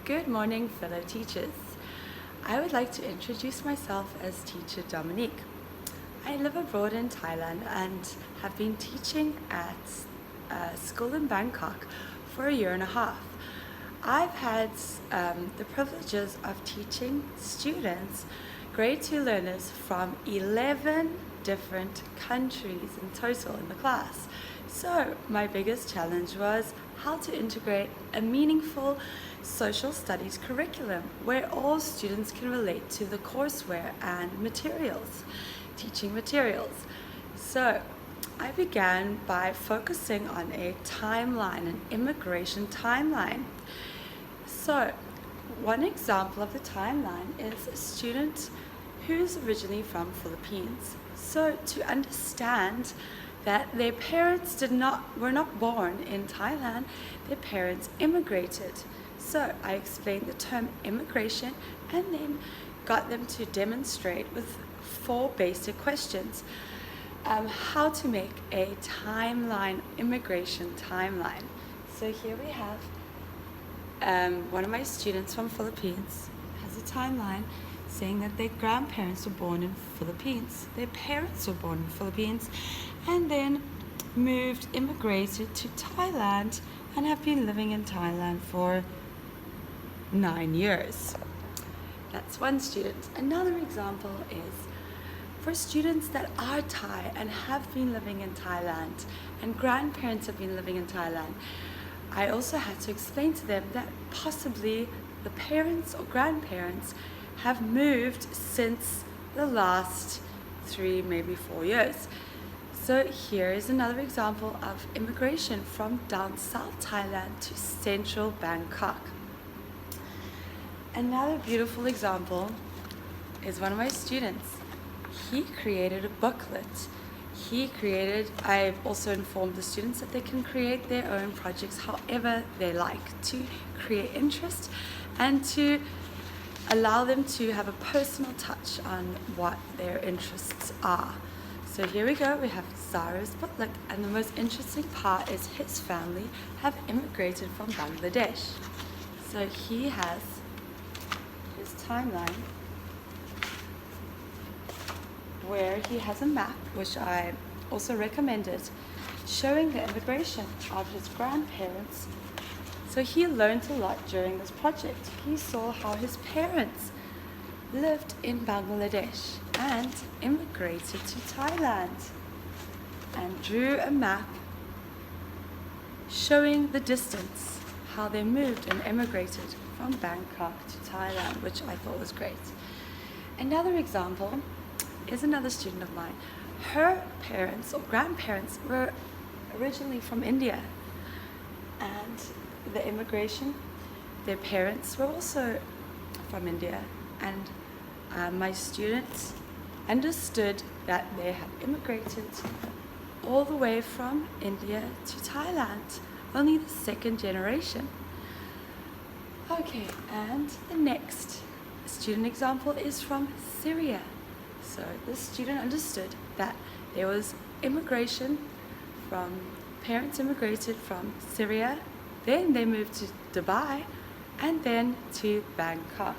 Good morning, fellow teachers. I would like to introduce myself as Teacher Dominique. I live abroad in Thailand and have been teaching at a school in Bangkok for a year and a half. I've had the privileges of teaching students, grade 2 learners from 11 different countries in total in the class. So my biggest challenge was how to integrate a meaningful social studies curriculum where all students can relate to the courseware and materials, teaching materials. So I began by focusing on a timeline, an immigration timeline. So one example of the timeline is a student who's originally from Philippines. So to understand that their parents were not born in Thailand, their parents immigrated. So I explained the term immigration and then got them to demonstrate with 4 basic questions how to make a timeline, immigration timeline. So here we have one of my students from Philippines has a timeline saying that their grandparents were born in Philippines, their parents were born in Philippines, and then immigrated to Thailand and have been living in Thailand for 9 years. That's one student. Another example is for students that are Thai and have been living in Thailand and grandparents have been living in Thailand. I also had to explain to them that possibly the parents or grandparents have moved since the last 3, maybe 4 years. So here is another example of immigration from down south Thailand to central Bangkok. Another beautiful example is one of my students. He created a booklet. I've also informed the students that they can create their own projects however they like to create interest and to allow them to have a personal touch on what their interests are. So here we go, we have Zara's booklet, and the most interesting part is his family have immigrated from Bangladesh. So he has his timeline where he has a map, which I also recommended, showing the immigration of his grandparents. So he learned a lot during this project. He saw how his parents lived in Bangladesh and immigrated to Thailand and drew a map showing the distance, how they moved and immigrated from Bangkok to Thailand, which I thought was great. Another example is another student of mine. Her parents or grandparents were originally from India, and the immigration, their parents were also from India, and my students understood that they had immigrated all the way from India to Thailand, only the 2nd generation. Okay, and the next student example is from Syria. So this student understood that there was immigration from, parents immigrated from Syria, then they moved to Dubai, and then to Bangkok.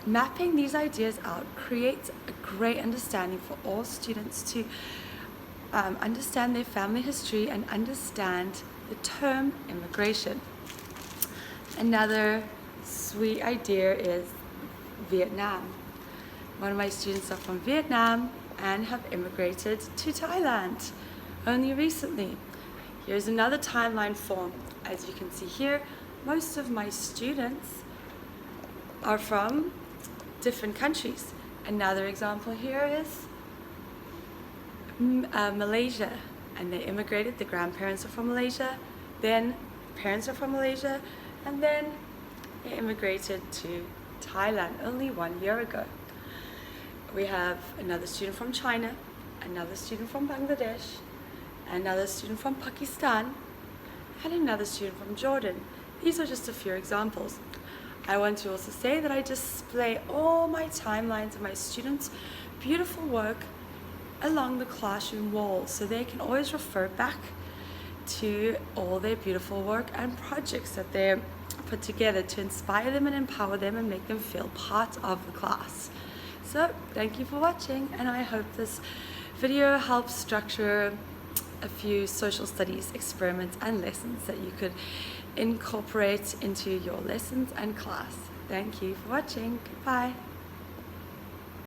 Mapping these ideas out creates a great understanding for all students to understand their family history and understand the term immigration. Another sweet idea is Vietnam. One of my students are from Vietnam and have immigrated to Thailand only recently. Here's another timeline form. As you can see here, most of my students are from different countries. Another example here is Malaysia, and they immigrated. The grandparents are from Malaysia, then parents are from Malaysia, and then they immigrated to Thailand only 1 year ago. We have another student from China, another student from Bangladesh, another student from Pakistan, and another student from Jordan. These are just a few examples. I want to also say that I display all my timelines of my students' beautiful work along the classroom walls, so they can always refer back to all their beautiful work and projects that they're put together to inspire them and empower them and make them feel part of the class. So thank you for watching, and I hope this video helps structure a few social studies experiments and lessons that you could incorporate into your lessons and class. Thank you for watching. Goodbye.